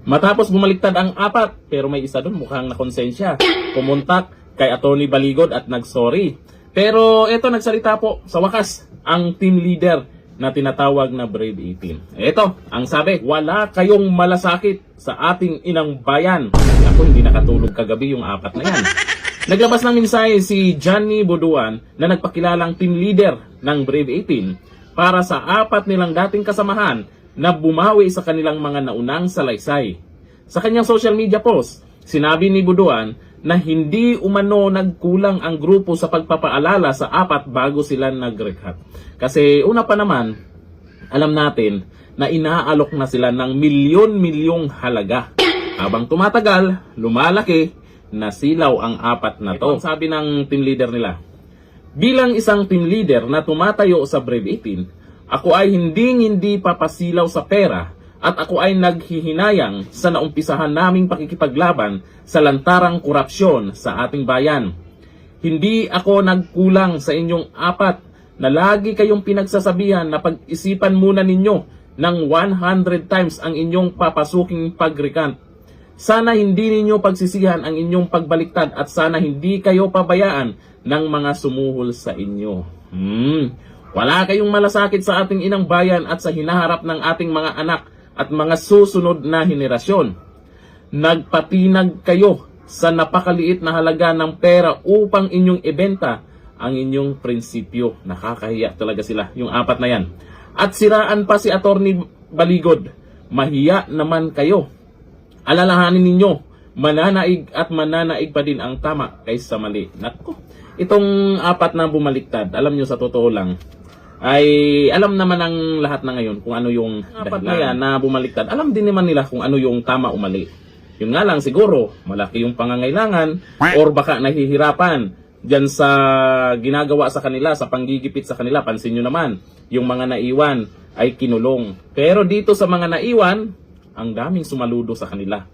Matapos bumaliktad ang apat, pero may isa doon mukhang nakonsensya. Pumuntak kay Atty. Baligod at nagsorry. Pero eto, nagsalita po sa wakas ang team leader na tinatawag na Brave 18. Eto, ang sabi, wala kayong malasakit sa ating inang bayan. Ako, hindi nakatulog kagabi yung apat na yan. Naglabas ng mensahe si Johnny Buduan na nagpakilalang team leader ng Brave 18 para sa apat nilang dating kasamahan na bumawi sa kanilang mga naunang salaysay. Sa kanyang social media post, sinabi ni Buduan na hindi umano nagkulang ang grupo sa pagpapaalala sa apat bago sila nagrehat. Kasi una pa naman, alam natin na inaalok na sila ng milyon-milyong halaga. Habang tumatagal, lumalaki, nasilaw ang apat na to. Ito ang sabi ng team leader nila. Bilang isang team leader na tumatayo sa Brave 18, ako ay hindi papasilaw sa pera at ako ay naghihinayang sa naumpisahan naming pakikipaglaban sa lantarang korupsyon sa ating bayan. Hindi ako nagkulang sa inyong apat na lagi kayong pinagsasabihan na pag-isipan muna ninyo ng 100 times ang inyong papasuking pag-recant. Sana hindi ninyo pagsisihan ang inyong pagbaliktad at sana hindi kayo pabayaan ng mga sumuhol sa inyo. Wala kayong malasakit sa ating inang bayan at sa hinaharap ng ating mga anak at mga susunod na henerasyon. Nagpatinag kayo sa napakaliit na halaga ng pera upang inyong ibenta ang inyong prinsipyo. Nakakahiya talaga sila, yung apat na yan. At siraan pa si Atty. Baligod. Mahiya naman kayo. Alalahanin ninyo, mananaig at mananaig pa din ang tama kaysa mali. Naku, itong apat na bumaliktad, alam nyo sa totoo lang, ay alam naman ng lahat na ngayon kung ano yung apat na yan na bumaliktad. Alam din naman nila kung ano yung tama o mali. Yun nga lang siguro, malaki yung pangangailangan or baka nahihirapan dyan sa ginagawa sa kanila, sa panggigipit sa kanila. Pansin nyo naman, yung mga naiwan ay kinulong. Pero dito sa mga naiwan, ang daming sumaludo sa kanila.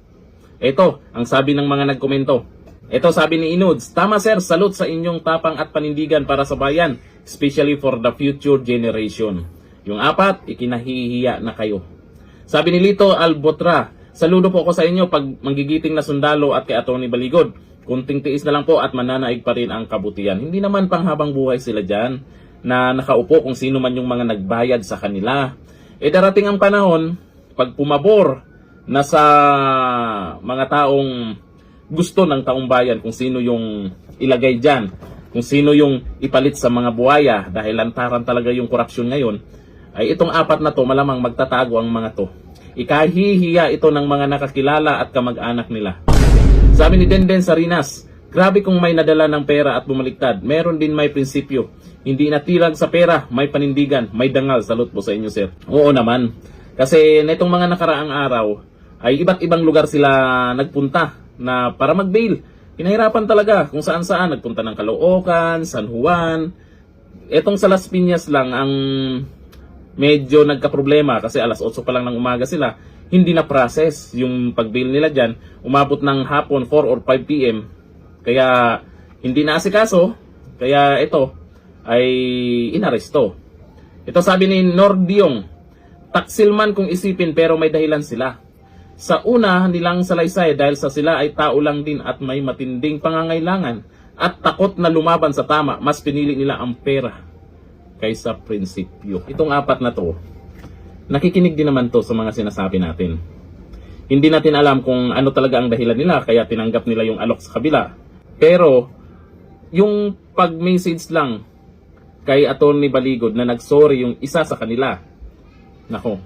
Ito, ang sabi ng mga nagkomento. Ito sabi ni Inuds, tama sir, salute sa inyong tapang at panindigan para sa bayan, especially for the future generation. Yung apat, ikinahihiya na kayo. Sabi ni Lito Albotra, saludo po ako sa inyo pag manggigiting na sundalo at kay Atty. Baligod. Kunting tiis na lang po at mananaig pa rin ang kabutihan. Hindi naman panghabang buhay sila dyan na nakaupo kung sino man yung mga nagbayad sa kanila. Darating ang panahon, pag pumabor na sa mga taong gusto ng taong bayan kung sino yung ilagay dyan, kung sino yung ipalit sa mga buhaya dahil lantaran talaga yung korupsyon ngayon, ay itong apat na to malamang magtatago ang mga to. Ikahihiya ito ng mga nakakilala at kamag-anak nila. Sabi ni Denden Sarinas, grabe kung may nadala ng pera at bumaliktad, meron din may prinsipyo. Hindi natilag sa pera, may panindigan, may dangal. Salute po sa inyo sir. Oo naman. Kasi netong mga nakaraang araw ay iba't ibang lugar sila nagpunta na para mag-bail. Pinahirapan talaga kung saan-saan. Nagpunta ng Caloocan, San Juan. Etong sa Las Piñas lang ang medyo nagka-problema kasi alas 8 pa lang ng umaga sila. Hindi na process yung pag-bail nila dyan. Umabot ng hapon 4 or 5 p.m. Kaya hindi na asikaso. Kaya ito ay inaresto. Ito sabi ni Nordiong, taksil man kung isipin pero may dahilan sila. Sa una nilang salaysay dahil sa sila ay tao lang din at may matinding pangangailangan at takot na lumaban sa tama, mas pinili nila ang pera kaysa prinsipyo. Itong apat na to, nakikinig din naman to sa mga sinasabi natin. Hindi natin alam kung ano talaga ang dahilan nila kaya tinanggap nila yung alok sa kabila. Pero yung pag-message lang kay Atty. Baligod na nagsorry yung isa sa kanila, nako,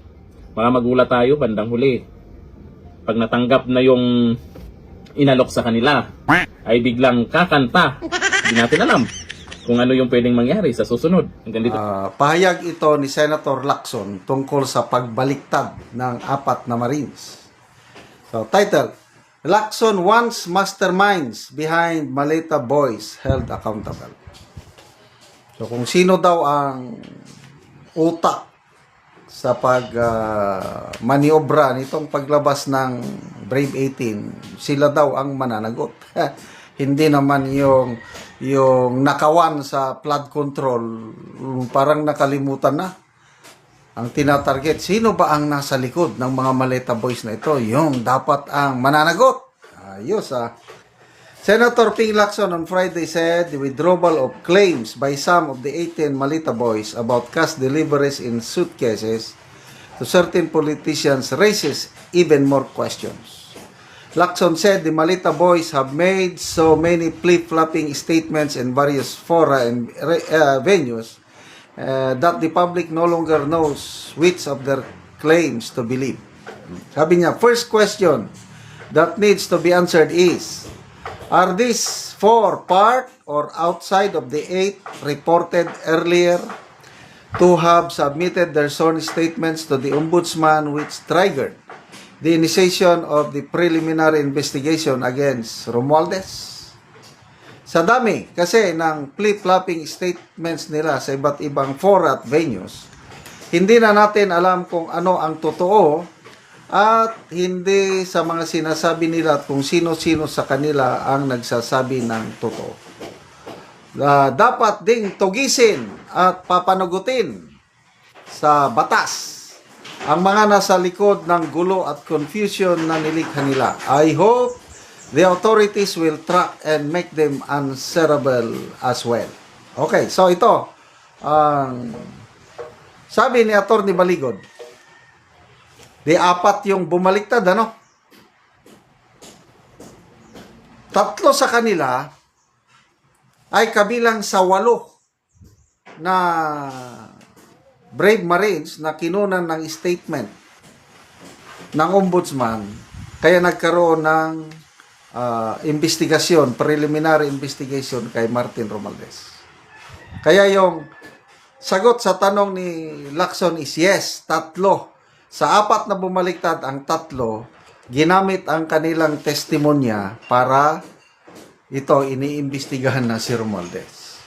magulat tayo bandang huli. Pag natanggap na yung inalok sa kanila, ay biglang kakanta. Hindi natin alam kung ano yung pwedeng mangyari sa susunod. Hanggang dito. Pahayag ito ni Senator Lacson tungkol sa pagbaliktad ng apat na Marines. So, title, Lacson wants masterminds behind Maleta Boys held accountable. So, kung sino daw ang utak sa maniobra nitong paglabas ng Brave 18, sila daw ang mananagot. Hindi naman yung nakawan sa flood control, parang nakalimutan na. ang tinatarget. Sino ba ang nasa likod ng mga Maleta Boys na ito? Yung dapat ang mananagot. Ayos Senator Ping Lacson on Friday said the withdrawal of claims by some of the 18 Maleta Boys about cash deliveries in suitcases to certain politicians raises even more questions. Lacson said the Maleta Boys have made so many flip-flopping statements in various fora and venues that the public no longer knows which of their claims to believe. Sabi niya, first question that needs to be answered is, are these 4 part or outside of the 8 reported earlier to have submitted their sworn statements to the Ombudsman which triggered the initiation of the preliminary investigation against Romualdez? Sa dami kasi ng flip-flopping statements nila sa iba't ibang fora at venues, hindi na natin alam kung ano ang totoo at hindi sa mga sinasabi nila at kung sino-sino sa kanila ang nagsasabi ng totoo. Dapat ding tugisin at papanugutin sa batas ang mga nasa likod ng gulo at confusion na nilikha nila. I hope the authorities will track and make them answerable as well. Okay, so ito ang sabi ni Atty. Baligod. Di 4 yung bumaliktad, ano? 3 sa kanila ay kabilang sa 8 na Brave Marines na kinunan ng statement ng Ombudsman, kaya nagkaroon ng investigasyon, preliminary investigation kay Martin Romualdez. Kaya yung sagot sa tanong ni Lacson is yes, 3. Sa 4 na bumaliktad, ang 3, ginamit ang kanilang testimonya para ito iniimbestigahan na si Romualdez.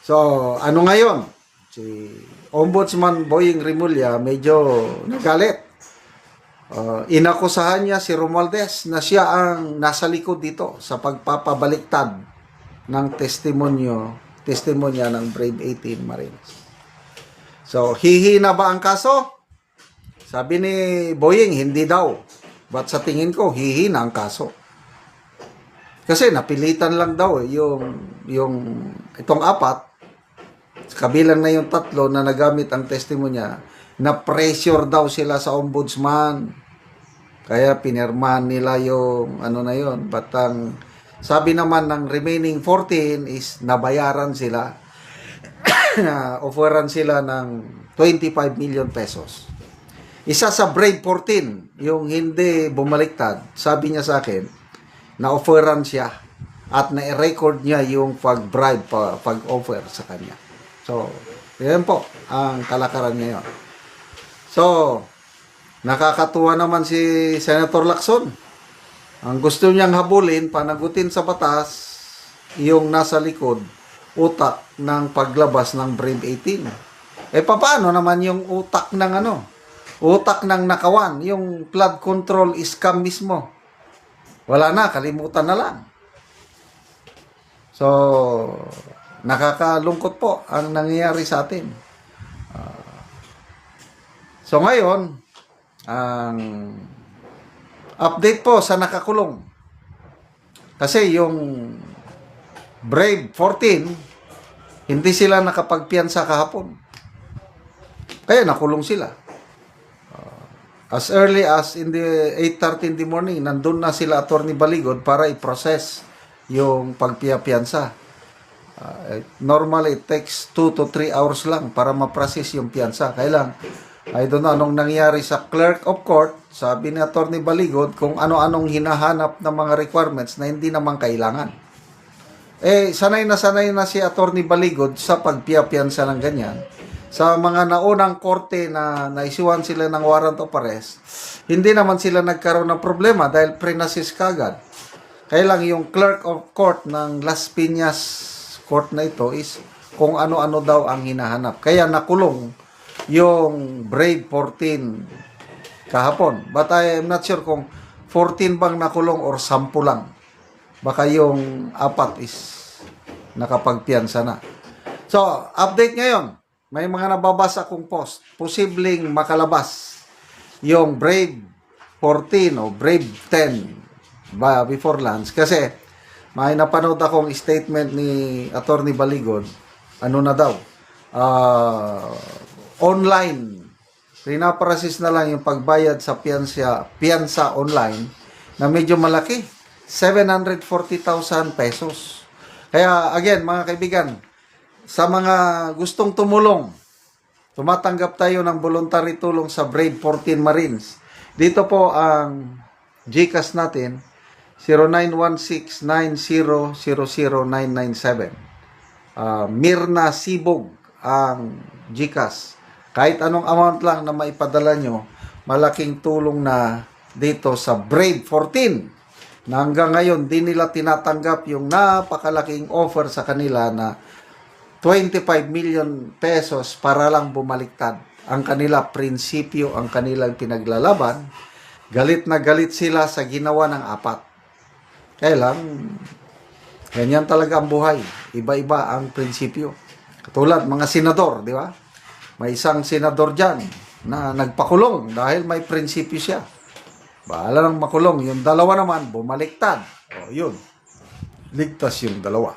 So, ano ngayon? Si Ombudsman Boying Rimulya medyo nagalit. Inakusahan niya si Romualdez na siya ang nasa likod dito sa pagpapabaliktad ng testimonya ng Brave 18 Marines. So, hihina ba ang kaso? Sabi ni Boying, hindi daw. But sa tingin ko, hihina ang kaso. Kasi napilitan lang daw yung itong 4, kabilang na yung 3 na nagamit ang testimonya, na pressure daw sila sa ombudsman. Kaya pinirmahan nila yung ano na yun. But sabi naman ng remaining 14 is nabayaran sila. Offeran sila ng 25 million pesos. Isa sa Brave 14, yung hindi bumaliktad, sabi niya sa akin, na-offeran siya at na-record niya yung pag-bribe, pag-offer sa kanya. So, yan po ang kalakaran ngayon. So, nakakatuwa naman si Senator Lacson. Ang gusto niyang habulin, panagutin sa batas, yung nasa likod, utak ng paglabas ng Brave 18. Paano naman yung utak ng utak ng nakawan, yung flood control scam mismo? Wala na, kalimutan na lang. So, nakakalungkot po ang nangyayari sa atin. So, ngayon, ang update po sa nakakulong. Kasi yung Brave 14, hindi sila nakapagpiyansa kahapon. Kaya nakulong sila. As early as in the 8:30 in the morning, nandun na sila Atty. Baligod para i-process yung pagpiyapiyansa. Normally, it takes 2 to 3 hours lang para ma-process yung piyansa. Kaya lang, I don't know anong nangyari sa clerk of court. Sabi ni Atty. Baligod kung ano-anong hinahanap ng mga requirements na hindi naman kailangan. Sanay na si Atty. Baligod sa pagpiyapiyansa ng ganyan. Sa mga naunang korte na naisuhan sila ng warrant of arrest, hindi naman sila nagkaroon ng problema dahil pre-nasis kagad. Kaya lang yung clerk of court ng Las Piñas court na ito is kung ano-ano daw ang hinahanap. Kaya nakulong yung Brave 14 kahapon. But I am not sure kung 14 bang nakulong or 10 lang. Baka yung 4 is nakapagpiyansa na. So, update ngayon. may mga nababasa kong post. Posibleng makalabas yung Brave 14 o Brave 10 before lunch. Kasi may napanood akong statement ni Attorney Baligod. Ano na daw? Online. Pinaprasis na lang yung pagbayad sa piyansa online na medyo malaki. 740,000 pesos. Kaya again, mga kaibigan, sa mga gustong tumulong, tumatanggap tayo ng voluntary tulong sa Brave 14 Marines. Dito po ang GCash natin, 0916-9000-997. Mirna Sibog ang GCash. Kahit anong amount lang na maipadala nyo, malaking tulong na dito sa Brave 14 na hanggang ngayon di nila tinatanggap yung napakalaking offer sa kanila na 25 million pesos para lang bumaliktad. Ang kanila prinsipyo, ang kanilang pinaglalaban, galit na galit sila sa ginawa ng apat. Kaya lang, ganyan talaga ang buhay. Iba-iba ang prinsipyo. Katulad mga senador, di ba? May isang senador dyan na nagpakulong dahil may prinsipyo siya. Bahala nang makulong. Yung dalawa naman, bumaliktad. O yun, ligtas yung dalawa.